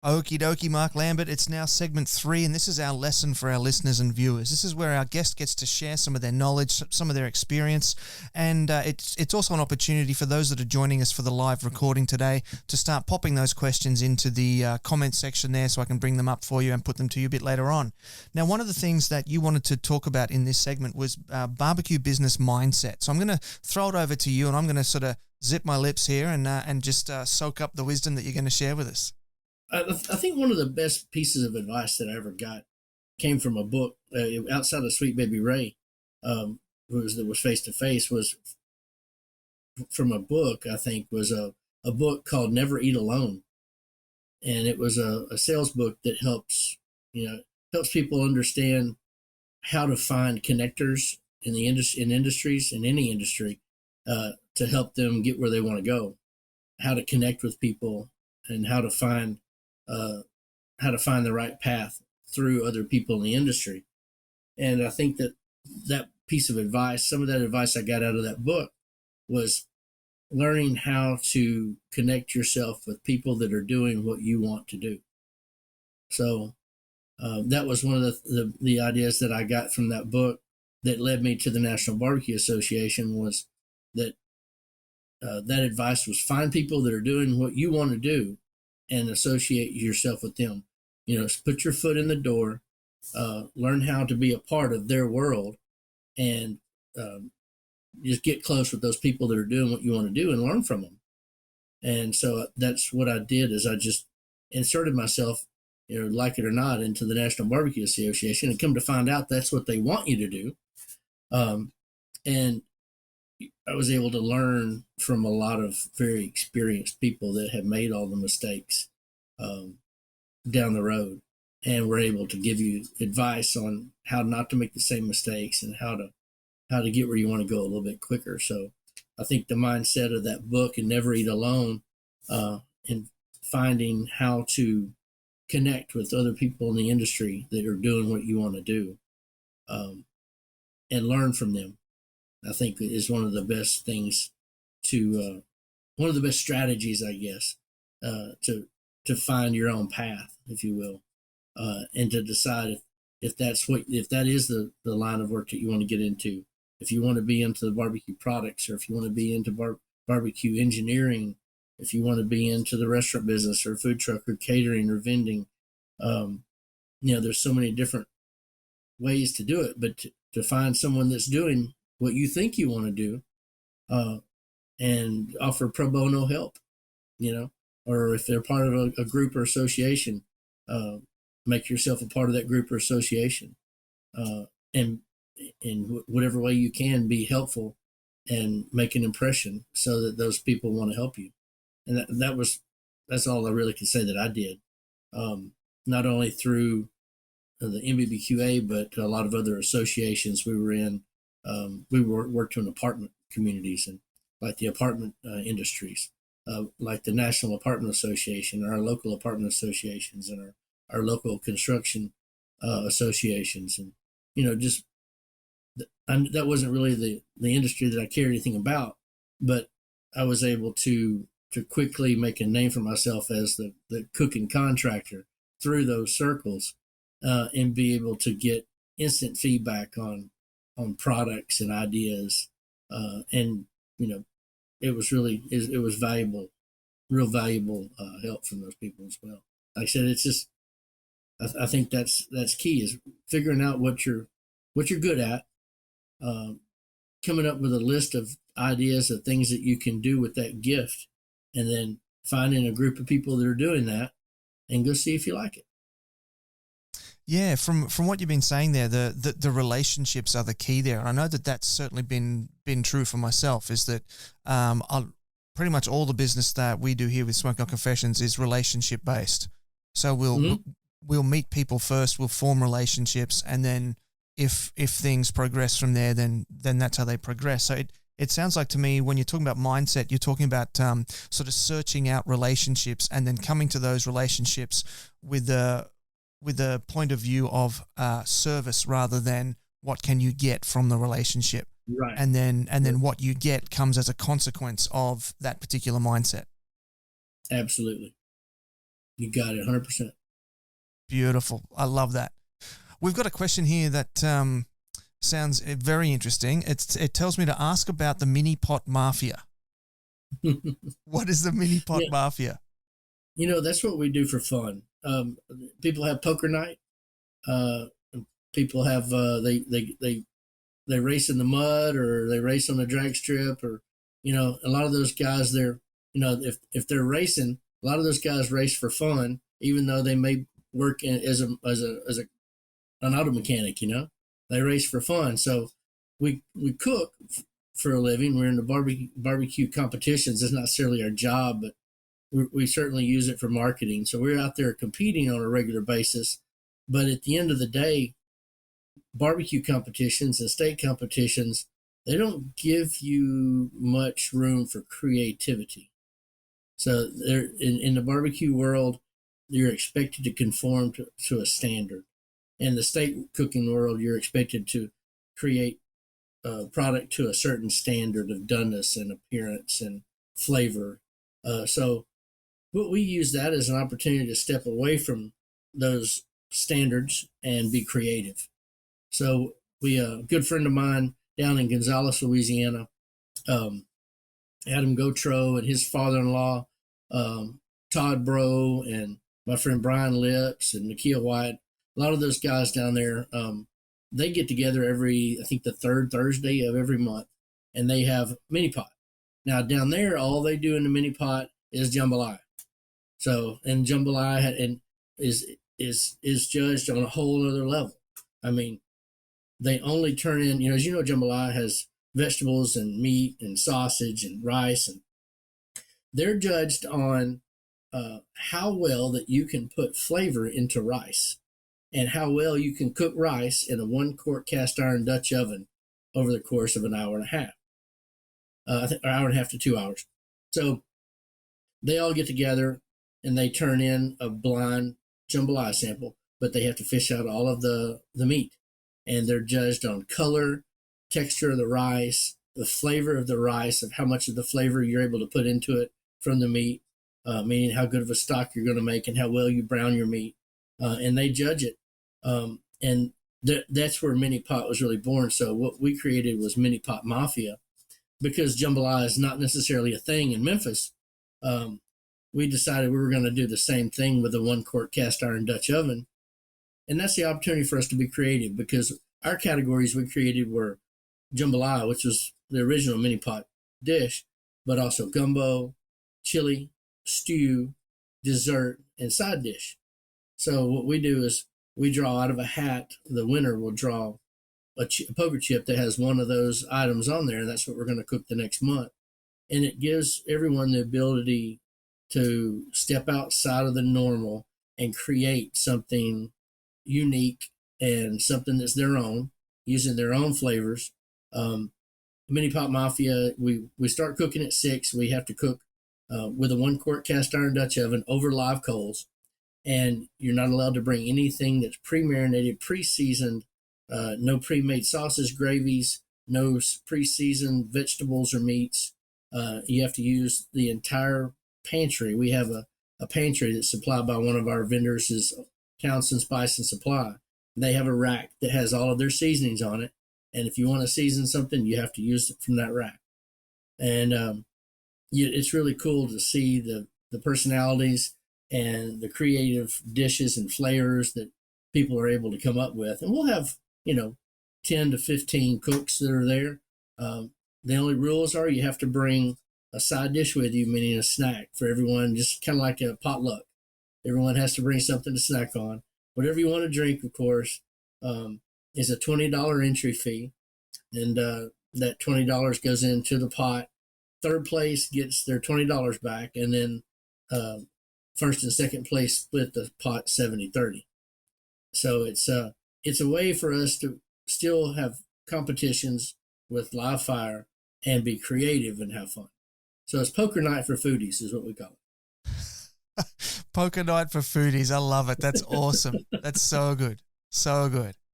Okie dokie, Mark Lambert. It's now segment 3, and this is our lesson for our listeners and viewers. This is where our guest gets to share some of their knowledge, some of their experience, and it's also an opportunity for those that are joining us for the live recording today to start popping those questions into the comment section there so I can bring them up for you and put them to you a bit later on. Now, one of the things that you wanted to talk about in this segment was barbecue business mindset. So I'm going to throw it over to you, and I'm going to sort of zip my lips here and just soak up the wisdom that you're going to share with us. I think one of the best pieces of advice that I ever got came from a book outside of Sweet Baby Ray, that was face to face, was from a book. I think was a book called Never Eat Alone, and it was a sales book that helps people understand how to find connectors in the industries, in any industry, to help them get where they want to go, how to connect with people, and how to find the right path through other people in the industry. And I think that piece of advice, some of that advice I got out of that book, was learning how to connect yourself with people that are doing what you want to do. So that was one of the ideas that I got from that book that led me to the National Barbecue Association, was that that advice was find people that are doing what you want to do and associate yourself with them. Put your foot in the door, learn how to be a part of their world, and just get close with those people that are doing what you want to do and learn from them. And so that's what I did, is I just inserted myself, like it or not, into the National Barbecue Association, and come to find out that's what they want you to do. And I was able to learn from a lot of very experienced people that have made all the mistakes down the road, and were able to give you advice on how not to make the same mistakes and how to get where you want to go a little bit quicker. So I think the mindset of that book, and Never Eat Alone, and finding how to connect with other people in the industry that are doing what you want to do, and learn from them, I think is one of the best things one of the best strategies, I guess, to find your own path, if you will, and to decide if that is the line of work that you want to get into. If you want to be into the barbecue products, or if you want to be into barbecue engineering, if you want to be into the restaurant business or food truck or catering or vending, there's so many different ways to do it, but to find someone that's doing what you think you want to do, and offer pro bono help, or if they're part of a group or association, make yourself a part of that group or association, and in whatever way you can, be helpful and make an impression so that those people want to help you. And that's all I really can say that I did, not only through the MBBQA, but a lot of other associations we were in. We worked in apartment communities, and like the apartment industries, like the National Apartment Association, our local apartment associations, and our local construction associations. And, that wasn't really the industry that I cared anything about, but I was able to quickly make a name for myself as the cooking contractor through those circles, and be able to get instant feedback on products and ideas, and it was valuable, real valuable help from those people as well. Like I said, it's just I think that's key, is figuring out what you're good at, coming up with a list of ideas of things that you can do with that gift, and then finding a group of people that are doing that, and go see if you like it. Yeah, from what you've been saying there, the relationships are the key there. I know that's certainly been true for myself, is that pretty much all the business that we do here with Smoke Out Confessions is relationship based. So we'll meet people first, we'll form relationships, and then if things progress from there, then that's how they progress. So it sounds like to me, when you're talking about mindset, you're talking about sort of searching out relationships and then coming to those relationships with a point of view of service rather than what can you get from the relationship. Right. And then what you get comes as a consequence of that particular mindset. Absolutely. You got it, 100%. Beautiful. I love that. We've got a question here that sounds very interesting. It tells me to ask about the mini pot mafia. What is the mini pot mafia? That's what we do for fun. People have poker night. People have they race in the mud, or they race on the drag strip, or a lot of those guys, they're if they're racing, a lot of those guys race for fun, even though they may work as an auto mechanic. They race for fun. So we cook for a living. We're in the barbecue competitions. It's not necessarily our job, but we certainly use it for marketing. So we're out there competing on a regular basis. But at the end of the day, barbecue competitions and steak competitions, they don't give you much room for creativity. So in the barbecue world, you're expected to conform to a standard. In the steak cooking world, you're expected to create a product to a certain standard of doneness and appearance and flavor. So we use that as an opportunity to step away from those standards and be creative. So a good friend of mine down in Gonzales, Louisiana, Adam Gautreaux, and his father-in-law, Todd Bro, and my friend Brian Lips and Nakia White, a lot of those guys down there, they get together I think the third Thursday of every month, and they have mini pot. Now down there, all they do in the mini pot is jambalaya. So, and jambalaya is judged on a whole other level. I mean, they only turn in, as jambalaya has vegetables and meat and sausage and rice, and they're judged on how well that you can put flavor into rice, and how well you can cook rice in a 1-quart cast iron Dutch oven over the course of an hour and a half. I think an hour and a half to 2 hours. So they all get together and they turn in a blind jambalaya sample, but they have to fish out all of the meat. And they're judged on color, texture of the rice, the flavor of the rice, of how much of the flavor you're able to put into it from the meat, meaning how good of a stock you're going to make and how well you brown your meat. And they judge it. And that's where mini pot was really born. So what we created was Mini Pot Mafia, because jambalaya is not necessarily a thing in Memphis. We decided we were going to do the same thing with a 1-quart cast iron Dutch oven. And that's the opportunity for us to be creative, because our categories we created were jambalaya, which was the original mini pot dish, but also gumbo, chili, stew, dessert, and side dish. So what we do is we draw out of a hat. The winner will draw a poker chip that has one of those items on there, and that's what we're going to cook the next month. And it gives everyone the ability to step outside of the normal and create something unique and something that's their own, using their own flavors. Mini Pot Mafia, we start cooking at 6. We have to cook with a 1-quart cast iron Dutch oven over live coals. And you're not allowed to bring anything that's pre-marinated, pre-seasoned, no pre-made sauces, gravies, no pre-seasoned vegetables or meats. You have to use the entire pantry. We have a pantry that's supplied by one of our vendors, is Townsend Spice and Supply. They have a rack that has all of their seasonings on it. And if you want to season something, you have to use it from that rack. And it's really cool to see the personalities and the creative dishes and flavors that people are able to come up with. And we'll have, 10 to 15 cooks that are there. The only rules are you have to bring a side dish with you, meaning a snack for everyone, just kind of like a potluck. Everyone has to bring something to snack on. Whatever you want to drink, of course, is a $20 entry fee. And that $20 goes into the pot. Third place gets their $20 back. And then first and second place split the pot 70-30. So it's a way for us to still have competitions with live fire and be creative and have fun. So it's poker night for foodies is what we call it. Poker night for foodies. I love it. That's awesome. That's so good. So good.